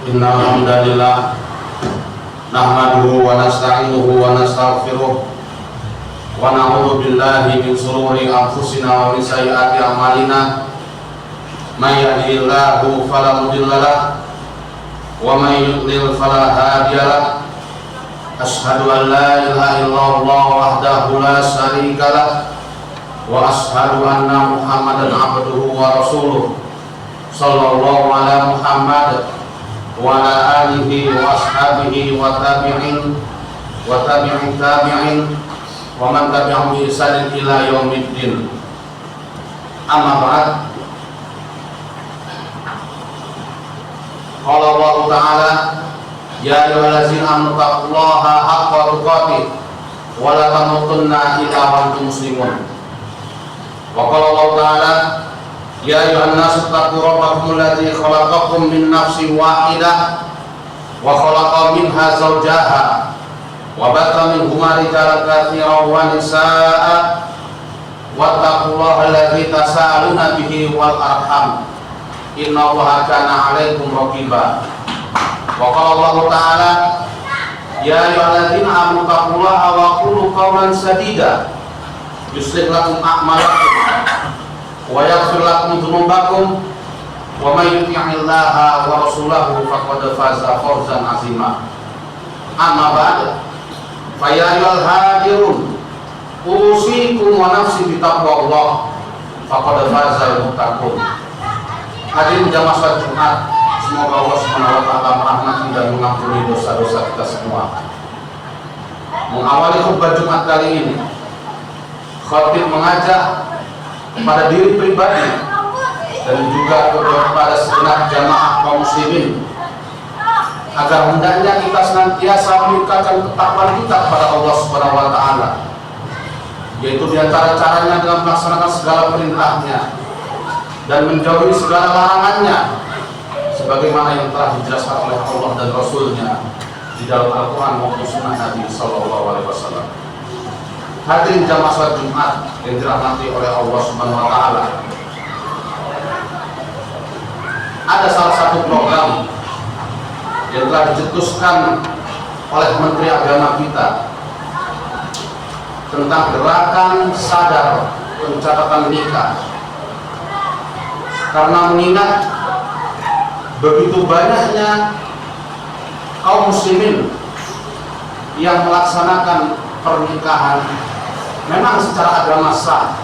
Innal hamdalillah nahmaduhu wa nasta'inuhu wa nastaghfiruh wa na'udzu billahi min shururi anfusina wa min sayyiati a'malina. May yahdihillahu fala mudilla lahu wa may yudlil fala hadiya lahu. Asyhadu an la ilaha illallah wahdahu la syarika lahu wa asyhadu anna Muhammadan abduhu wa rasuluh. Sallallahu ala Muhammad wa ala alihi wa ashabihi wa tabi'in wa tabi'in tabi'in wa man tabi'ahum bi ihsanin ila yaumiddin. Amma ba'd. Qala Allah Ta'ala, ya ayyuhallazina amanu taqullaha haqqa tuqatih wa la tamutunna illa wa antum muslimun. Wa qala Allah Ta'ala, ya ayyuhan nasu taqu rabbakum alladzi khalaqakum min nafsin wahidah wa khalaqa minha zawjaha wa batha minhuma rijalan katsiran wa nisaa'a wattaqullaha alladzi tasaaluna bihi wal arham innallaha kana 'alaikum raqiba. Wa qala Allah Ta'ala, ya ayyuhalladzina amanu taqullaha wa qulu qawlan sadida yuslih lakum a'malakum wa yaghfir lakum dzunubakum wa may yuti'illaha wa rasulahu faqad faza fawzan 'azima. Amma ba'd, fa ya ayyuhal hadirun usikum wa nafsi bi taqwallah faqad faza muttaqun. Hadirin jamaah salat Jumat, semoga Allah Subhanahu wa taala merahmati dan mengampuni dosa-dosa kita semua. Mengawali khutbah Jumat kali ini, khatib mengajak kepada diri pribadi dan juga kepada segenap jamaah kaum muslimin agar hendaknya kita senantiasa meningkatkan ketakwaan kita kepada Allah Subhanahu wa taala, yaitu diantara caranya dengan melaksanakan segala perintahnya dan menjauhi segala larangannya sebagaimana yang telah dijelaskan oleh Allah dan Rasulnya di dalam Al-Quran maupun Sunnah Nabi Sallallahu Alaihi Wasallam. Hadirin jamaah salat Jumat yang dirahmati oleh Allah Subhanahu wa taala. Ada salah satu program yang telah dicetuskan oleh Menteri Agama kita tentang gerakan sadar pencatatan nikah. Karena mengingat begitu banyaknya kaum muslimin yang melaksanakan pernikahan memang secara agama sah,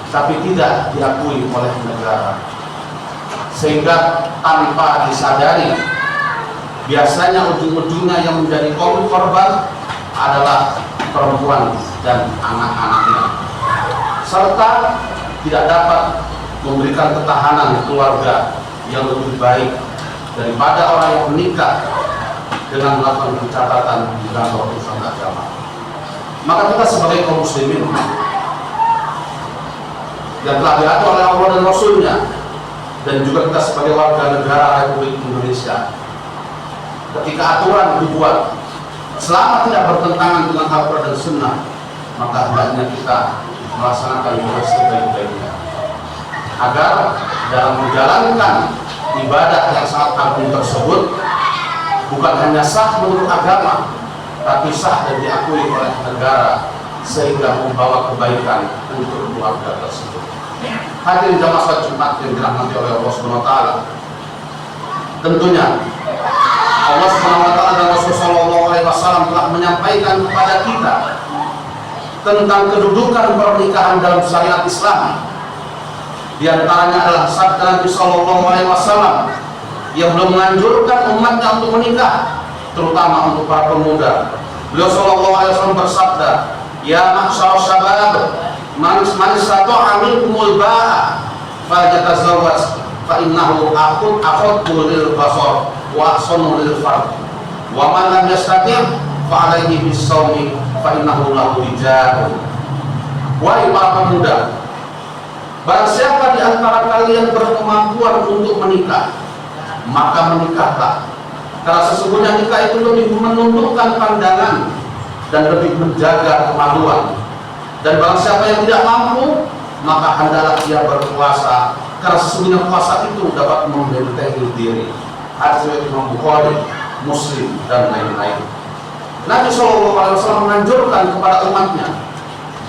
tapi tidak diakui oleh negara, sehingga tanpa disadari biasanya ujung-ujungnya yang menjadi korban adalah perempuan dan anak-anaknya, serta tidak dapat memberikan ketahanan keluarga yang lebih baik daripada orang yang menikah dengan melakukan pencatatan dalam urusan agama. Maka kita sebagai kaum muslimin yang telah diatur oleh Allah dan Rasulnya, dan juga kita sebagai warga negara Republik Indonesia, ketika aturan dibuat selama tidak bertentangan dengan Al-Quran dan Sunnah, maka hendaknya kita melaksanakan dengan sebaik-baiknya agar dalam menjalankan ibadah yang sangat agung tersebut bukan hanya sah menurut agama, tapi sah dan diakui oleh negara sehingga membawa kebaikan untuk keluarga tersebut. Hadirin jamaah salat Jumat yang dirahmati oleh Allah Subhanahu wa taala. Tentunya Allah Subhanahu wa taala dan Rasulullah sallallahu alaihi wasallam telah menyampaikan kepada kita tentang kedudukan pernikahan dalam syariat Islam. Di antaranya adalah sabda Nabi sallallahu alaihi wasallam yang belum menganjurkan umatnya untuk menikah, terutama untuk para pemuda. Beliau sallallahu alaihi wasallam bersabda, ya ma'syar syabab man istata'a minkumul ba'a falyatazawwaj fa innahu aqaddu lil basar wa ahsanu lil farj wa man lam yastati' fa alaihi bis-shawmi fa innahu lahu wijah. Wahai para pemuda, barang siapa di antara kalian berkemampuan untuk menikah, maka menikahlah. Karena sesungguhnya nikah itu lebih menundukkan pandangan dan lebih menjaga kemaluan. Dan barang siapa yang tidak mampu, maka hendaklah dia berpuasa, karena sesungguhnya puasa itu dapat membentengi diri. hadis riwayat Imam Bukhari, Muslim dan lain-lain. Nabi SAW menganjurkan kepada umatnya,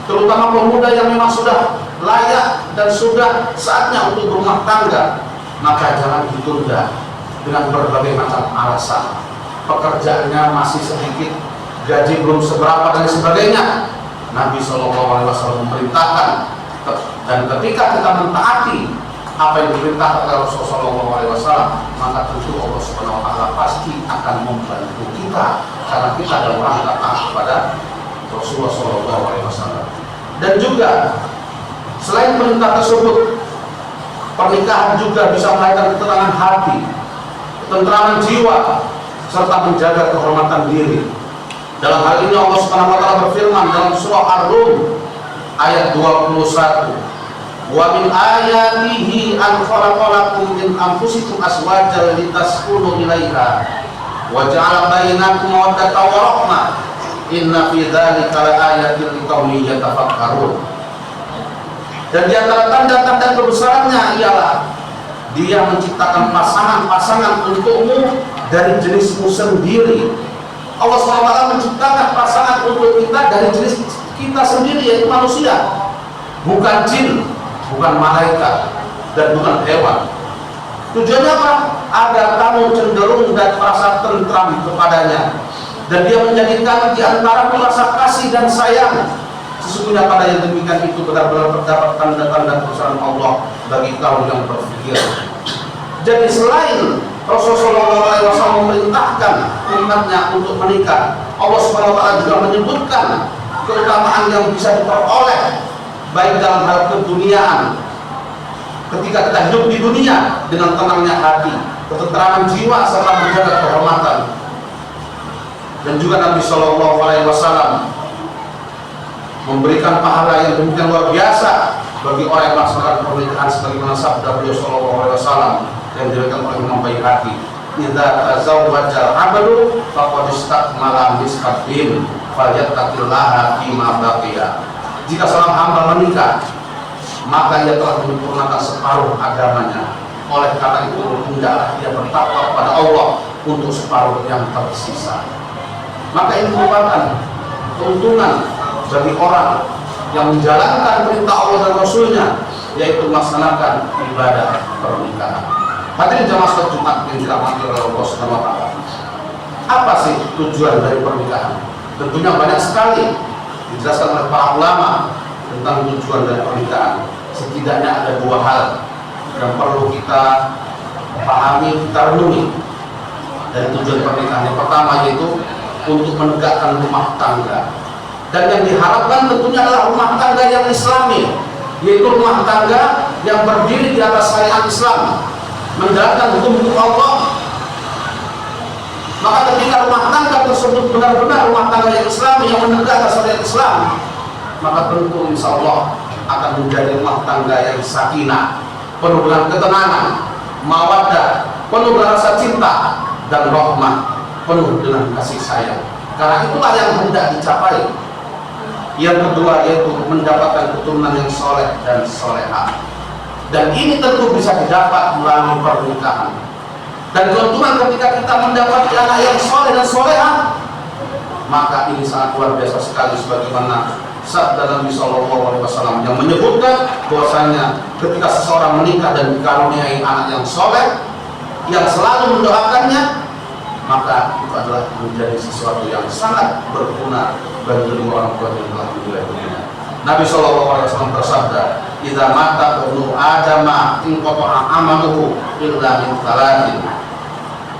terutama pemuda yang memang sudah layak dan sudah saatnya untuk berumah tangga, maka jangan ditunda dengan berbagai macam alasan. Pekerjaannya masih sedikit, gaji belum seberapa dan sebagainya. Nabi SAW memerintahkan, dan ketika kita mentaati apa yang diperintahkan oleh Rasulullah SAW, maka tentu Allah Subhanahu Wa Taala pasti akan membantu kita karena kita adalah orang yang taat kepada Rasulullah SAW. Dan juga selain perintah tersebut, pernikahan juga bisa melahirkan ketenangan hati, ketentraman jiwa, serta menjaga kehormatan diri. Dalam hal ini Allah Subhanahu Wa Taala berfirman dalam surah Ar-Rum ayat 21, wa min ayatihi an khalaqalakum min anfusikum azwajan litaskunu ilaiha wa ja'ala bainakum mawaddatan wa rahmah inna fi dzalika laayatin liqaumin yatafakkarun. Dan di antara tanda-tanda kebesarannya ialah Dia menciptakan pasangan-pasangan untukmu dari jenismu sendiri. Allah SWT menciptakan pasangan untuk kita dari jenis kita sendiri, yaitu manusia, bukan jin, bukan malaikat, dan bukan hewan. Tujuannya apa? Agar kamu cenderung dan merasa tentram kepadanya, dan dia menjadikan di antara rasa kasih dan sayang. Sesungguhnya pada yang demikian itu benar-benar terdapat tanda-tanda kebesaran Allah bagi kaum yang berpikir. Jadi selain Rasulullah SAW memerintahkan umatnya untuk menikah, Allah SWT juga menyebutkan keutamaan yang bisa diperoleh baik dalam hal keduniaan, ketika kita hidup di dunia dengan tenangnya hati, ketentraman jiwa, serta menjaga kehormatan. Dan juga Nabi SAW memberikan pahala yang demikian luar biasa bagi orang yang melaksanakan pernikahan, sebagaimana sabda beliau SAW yang diriwayatkan oleh Imam Baihaqi, "Idza tazawwaja 'abdu faqad istakmala nisfad din falyattaqillaha fima baqiya." Jika seorang hamba menikah, maka ia telah menyempurnakan separuh agamanya. Oleh karena itu, hendaklah dia bertakwa kepada Allah untuk separuh yang tersisa. Maka ini merupakan keuntungan bagi orang yang menjalankan perintah Allah dan Rasulnya, yaitu melaksanakan ibadah pernikahan. Hadirin jamaah salat Jumat yang dirahmati oleh Allah Subhanahu wa Ta'ala. Apa sih tujuan dari pernikahan? Tentunya banyak sekali dijelaskan oleh para ulama tentang tujuan dari pernikahan. Setidaknya ada dua hal yang perlu kita pahami, kita renungi dari tujuan pernikahan. Yang pertama yaitu untuk menegakkan rumah tangga. Dan yang diharapkan tentunya adalah rumah tangga yang islami, yaitu rumah tangga yang berdiri di atas syariat Islam, menjalankan hukum Allah. Maka ketika rumah tangga tersebut benar-benar rumah tangga yang islami, yang menegakkan syariat Islam, maka tentu insya Allah akan menjadi rumah tangga yang sakinah, penuh dengan ketenangan, mawaddah, penuh dengan rasa cinta, dan rahmah, penuh dengan kasih sayang. Karena itulah yang hendak dicapai. Yang kedua yaitu mendapatkan keturunan yang soleh dan solehah. Dan ini tentu bisa didapat melalui pernikahan. Dan keuntungan ketika kita mendapat anak yang soleh dan solehah, maka ini sangat luar biasa sekali, sebagaimana sabda Nabi SAW yang menyebutkan bahwasanya ketika seseorang menikah dan dikaruniai anak yang soleh yang selalu mendoakannya, maka itu adalah menjadi sesuatu yang sangat berguna bagi orang tua yang telah meninggal dunia. Nabi SAW bersabda, "Idza mata ibnu Adama inqata'a amaluhu illa min thalathin."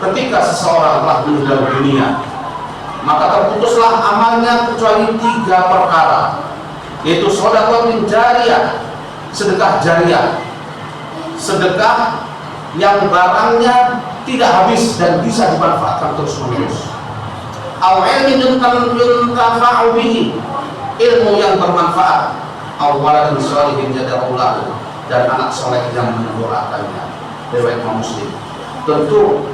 Ketika seseorang telah meninggal dunia, maka terputuslah amalnya kecuali 3 perkara, yaitu sedekah jariyah, sedekah jariyah, sedekah yang barangnya tidak habis dan bisa dimanfaatkan terus-menerus. Aw ilmin yuntafa'u bihi, ilmu yang bermanfaat. Aw waladin sholihin yad'u lahu, dan anak soleh yang mendoakannya. Riwayat Imam Muslim. Tentu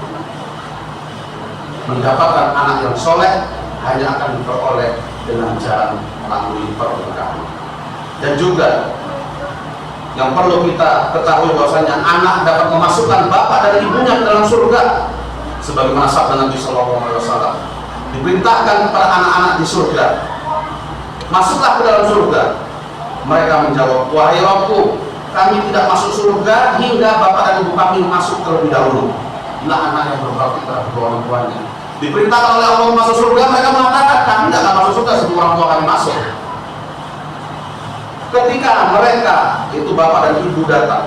mendapatkan anak yang soleh hanya akan diperoleh dengan jalan melalui pernikahan. Dan juga yang perlu kita ketahui bahwasanya anak dapat memasukkan bapak dan ibunya ke dalam surga sebagaimana sabda Nabi SAW, diperintahkan kepada anak-anak di surga, masuklah ke dalam surga. Mereka menjawab, wahai Rabbku, kami tidak masuk surga hingga bapak dan ibu kami masuk terlebih dahulu. Inilah anak yang berbakti terhadap orang tuanya. Diperintahkan oleh Allah masuk surga, mereka mengatakan kami tidak akan masuk surga sebelum orang tua kami masuk. Ketika mereka, itu bapak dan ibu datang,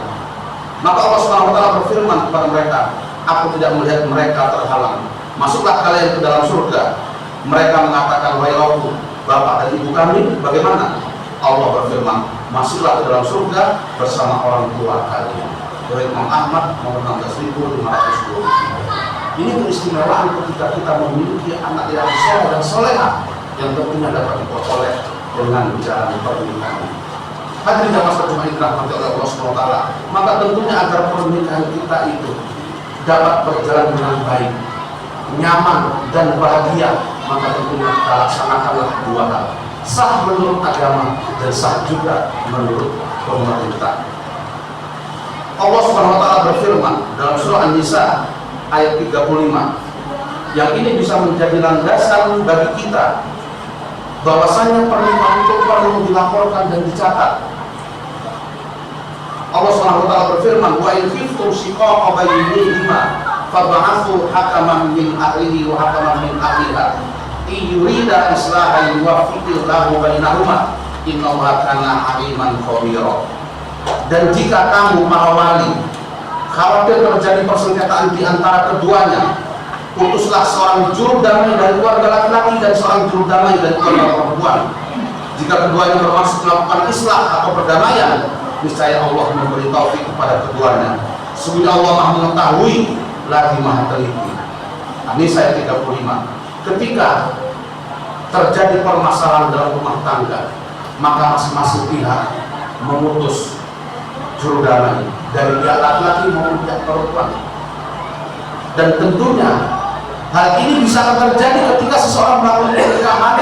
maka Allah SWT berfirman kepada mereka, aku tidak melihat mereka terhalang. Masuklah kalian ke dalam surga. Mereka mengatakan, wahai Rabbku, bapak dan ibu kami bagaimana? Allah berfirman, masuklah ke dalam surga bersama orang tua kalian. Dari Imam Ahmad nomor 16.520. Ini keistimewaan ketika kita memiliki anak yang soleh dan soleha yang tentunya dapat diperoleh dengan jalan pernikahan. Hadirin jamaah Jumat yang dirahmati oleh Allah SWT, maka tentunya agar pernikahan kita itu dapat berjalan dengan baik, nyaman dan bahagia, maka tentunya kita laksanakanlah dua hal: sah menurut agama dan sah juga menurut pemerintah. Allah SWT berfirman dalam surah An-Nisa ayat 35, yang ini bisa menjadi landasan bagi kita bahwasanya pernikahan itu perlu dilaporkan dan dicatat. Allah SWT berfirman, wa in khiftum shiqaqa bainihima fab'athu hakaman min ahlihi wa hakaman min ahliha yurida islahan yuwaffiqillahu bainahuma innallaha kana aliman khabira. Dan jika kamu para wali khawatir terjadi persengketaan di antara keduanya, utuslah seorang juru damai dari keluarga laki-laki dan seorang juru damai dari keluarga perempuan. Jika keduanya bermaksud melakukan islah atau perdamaian, niscaya Allah memberi taufik kepada keduanya. Sesungguhnya Allah Maha mengetahui lagi Maha teliti. An-Nisa ayat 35. Ketika terjadi permasalahan dalam rumah tangga, maka masing-masing pihak memutus juru damai dari pihak laki-laki maupun pihak perempuan. Dan tentunya hal ini bisa terjadi ketika seseorang melakukan pernikahan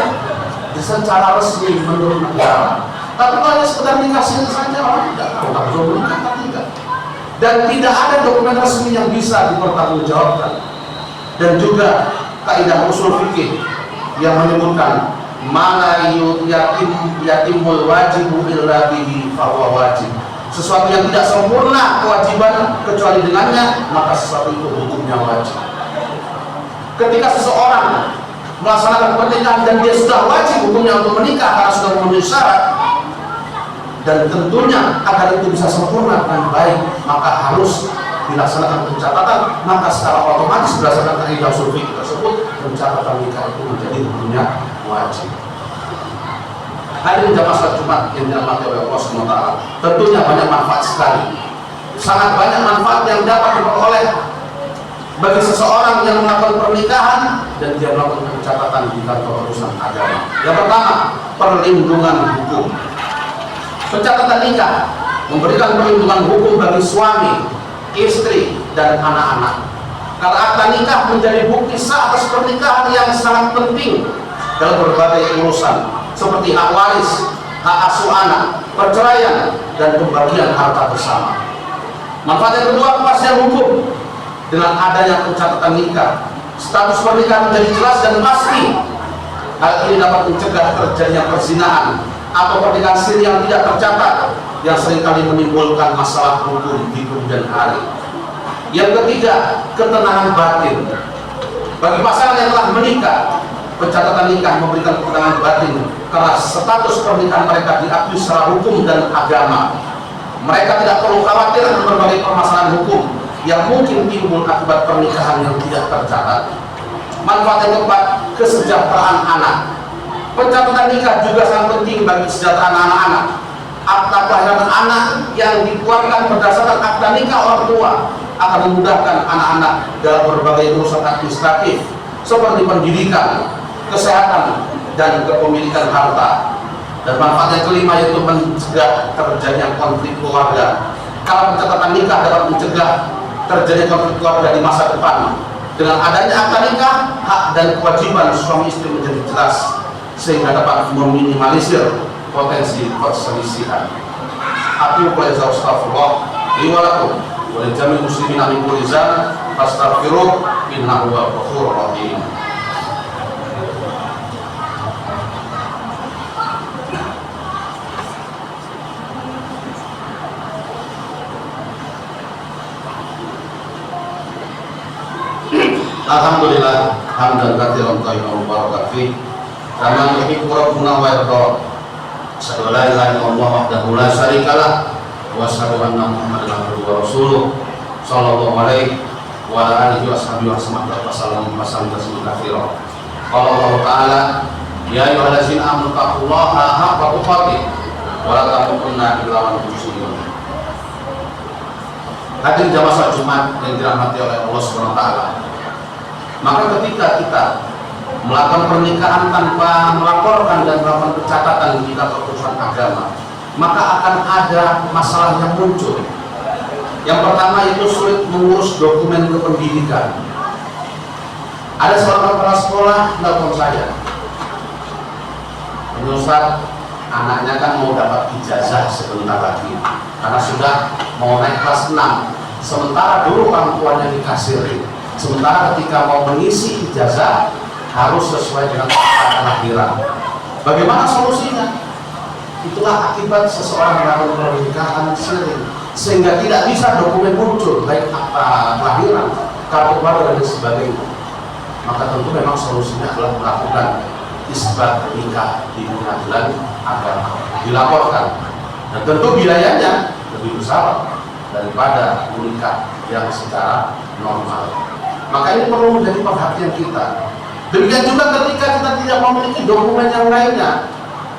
secara resmi menurut negara. Tapi kalau hanya sekedar nikah saja, orang tidak tahu kalau menikah atau tidak. Dan tidak ada dokumen resmi yang bisa dipertanggungjawabkan. Dan juga kaidah usul fikih yang menyebutkan mana yatimul wajibu illa bihi fahuwa wajib. Sesuatu yang tidak sempurna kewajiban kecuali dengannya, maka sesuatu itu hukumnya wajib. Ketika seseorang melaksanakan pernikahan dan dia sudah wajib hukumnya untuk menikah karena sudah memenuhi syarat, dan tentunya agar itu bisa sempurna dengan baik, maka harus dilaksanakan pencatatan. Maka secara otomatis berdasarkan kaidah usul fikih tersebut, pencatatan nikah itu menjadi hukumnya wajib. Hadirin jamaah salat Jumat yang dirahmati oleh Allah SWT, tentunya banyak manfaat sekali, sangat banyak manfaat yang dapat diperoleh bagi seseorang yang melakukan pernikahan dan dia melakukan pencatatan di kantor urusan agama. Yang pertama, perlindungan hukum. Pencatatan nikah memberikan perlindungan hukum bagi suami, istri, dan anak-anak. Karena akta nikah menjadi bukti sah atas pernikahan yang sangat penting dalam berbagai urusan seperti hak waris, hak asuh anak, perceraian, dan pembagian harta bersama. Manfaat yang kedua, kepastian hukum. Dengan adanya pencatatan nikah, status pernikahan menjadi jelas dan pasti. Hal ini dapat mencegah terjadinya perzinahan atau pernikahan siri yang tidak tercatat, yang seringkali menimbulkan masalah hukum di kemudian hari. Yang ketiga, ketenangan batin. Bagi pasangan yang telah menikah, pencatatan nikah memberikan ketenangan batin karena status pernikahan mereka diakui secara hukum dan agama. Mereka tidak perlu khawatir dengan berbagai permasalahan hukum yang mungkin timbul akibat pernikahan yang tidak tercatat. Manfaat yang keempat, kesejahteraan anak. Pencatatan nikah juga sangat penting bagi kesejahteraan anak-anak. Akta kelahiran anak yang dikeluarkan berdasarkan akta nikah orang tua akan memudahkan anak-anak dalam berbagai urusan administratif seperti pendidikan, kesehatan, dan kepemilikan harta. Dan manfaat yang kelima yaitu mencegah terjadinya konflik keluarga. Kalau pencatatan nikah dapat mencegah terjadinya konflik keluarga di masa depan. Dengan adanya akta nikah, hak dan kewajiban suami istri menjadi jelas sehingga dapat meminimalisir potensi perselisihan. Aku berdoa astagfirullah li wa lakum wa lil jami'il muslimin min kulli dzanb fastaghfiruh innahu huwal ghafurur rahim. Alhamdulillah hamdan katsiran thayyiban mubarakan fi kama yuhibbu rabbuna wa yarda. Asyhadu an la ilaha illallah wahdahu la syarikalah wa asyhadu anna Muhammadan abduhu wa rasuluh sallallahu alaihi wa ala alihi wa sahbihi wa sallam tasliman katsiran. Qala Allah Ta'ala ya ayyuhallazina amanu taqullaha haqqa tuqatih wa la tamutunna illa wa antum muslimun. Hadirin jamaah salat Jumat yang dirahmati oleh Allah Subhanahu wa taala. Maka ketika kita melakukan pernikahan tanpa melaporkan dan melakukan pencatatan di kitab pertuturan agama, maka akan ada masalah yang muncul. Yang pertama itu sulit mengurus dokumen kependidikan. Ada seorang kepala sekolah nelfon saya, Ustaz, anaknya kan mau dapat ijazah sebentar lagi karena sudah mau naik kelas 6, sementara dulu orang tuanya dikasirin. Sementara ketika mau mengisi ijazah harus sesuai dengan akta kelahiran. Bagaimana solusinya? Itulah akibat seseorang melakukan pernikahan siri, sehingga tidak bisa dokumen muncul, baik akta kelahiran, kartu keluarga dan sebagainya. Maka tentu memang solusinya adalah melakukan isbat nikah di pengadilan agama, dilaporkan, dan tentu biayanya lebih besar daripada menikah yang secara normal. Maka ini perlu menjadi perhatian kita. Demikian juga ketika kita tidak memiliki dokumen yang lainnya,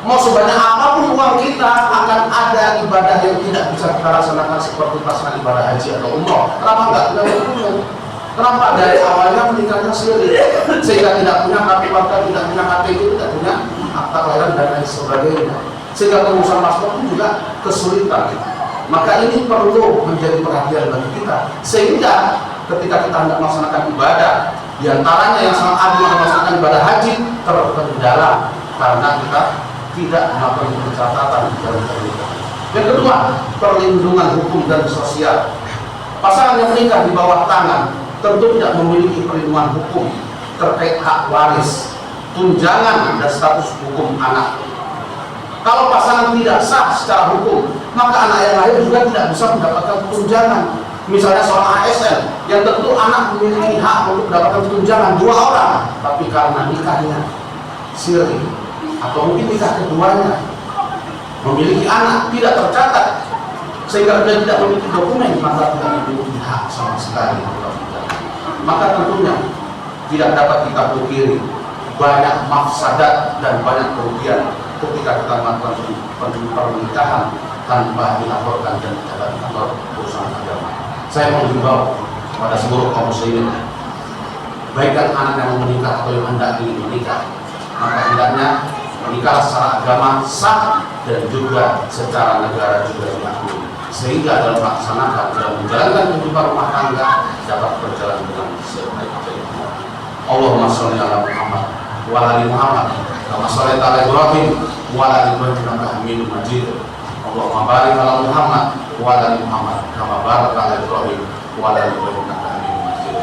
mau sebanyak apapun uang kita, akan ada ibadah yang tidak bisa kita laksanakan seperti pelaksanaan ibadah haji atau umroh. Kenapa enggak punya dokumen? Kenapa dari awalnya menikahnya sendiri, sehingga tidak punya kartu keluarga, tidak punya KTP, tidak punya akta kelahiran dan lain sebagainya, sehingga pengurusan paspor pun juga kesulitan. Maka ini perlu menjadi perhatian bagi kita, sehingga ketika kita hendak melaksanakan ibadah, diantaranya yang sangat adil melaksanakan ibadah haji, terkendala karena kita tidak melakukan pencatatan dalam pernikahan. Yang kedua, perlindungan hukum dan sosial. Pasangan yang menikah di bawah tangan tentu tidak memiliki perlindungan hukum terkait hak waris, tunjangan, dan status hukum anak. Kalau pasangan tidak sah secara hukum, maka anak yang lahir juga tidak bisa mendapatkan tunjangan. Misalnya seorang ASN yang tentu anak memiliki hak untuk mendapatkan tunjangan 2 orang, tapi karena nikahnya siri atau mungkin nikah keduanya memiliki anak tidak tercatat, sehingga dia tidak memiliki dokumen, maka tidak memiliki hak sama sekali. Maka tentunya tidak dapat kita pungkiri banyak mafsadat dan banyak kerugian ketika kita melakukan pernikahan tanpa dilaporkan dan dicatat di kantor urusan agama. Saya menghimbau kepada seluruh kaum muslimin, baik kan anak yang mau menikah atau yang hendak ingin menikah, maka hendaknya menikah secara agama sah dan juga secara negara juga diakui, sehingga dalam melaksanakan dalam menjalankan kehidupan rumah tangga dapat berjalan dengan sebaik-baiknya. Allahumma sholli ala Muhammad wa ala ali Muhammad kama shallaita ala Ibrahim wa ala ali Ibrahim innaka Hamidum Majid. Allahumma barik ala Muhammad wa ala ali Muhammad kama barakta ala Ibrahim wa ala ali Ibrahim innaka Hamidum Majid.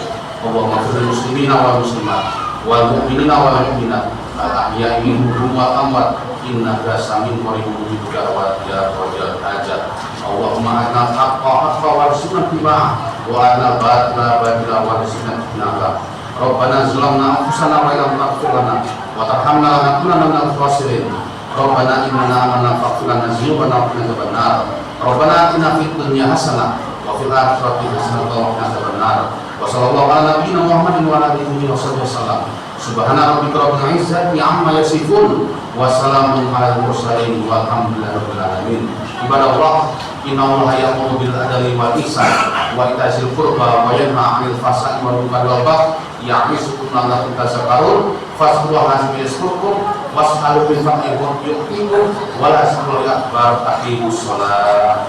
Allahumma ighfir lil muslimina wal muslimat wal mu'minina wal mu'minat al ahya'i minhum wal amwat innaka sami'un qaribun mujibud da'wat ya qadir hajat. Allahumma arina al-haqqa haqqa warzuqna ittiba'ah wa arina al-batila batila warzuqna ijtinaba. Rabbana zalamna anfusana wa illam taghfir lana wa tarhamna lanakunanna minal khasirin. Rabbana innana amanna faghfir lana dzunubana wa qina adzabannar. Rabbana atina fid dunya hasanah wa fil akhirati hasanah wa qina adzabannar. Wa sallallahu ala nabiyyina Muhammadin wa ala alihi wasallam. Subhana rabbika rabbil izzati amma yasifun wa salamun alal mursalin walhamdulillahi rabbil alamin. Ibadallah, innallaha ya'muru bil adli wal ihsan wa ita'i dzil qurba wa yanha 'anil fahsya'i wal munkari wal baghi ya'izukum la'allakum tadhakkarun. Fadhkurullaha yazkurkum was'alu bil fadli yu'tikum wa la tas'alu akbar. Aqimus shalah.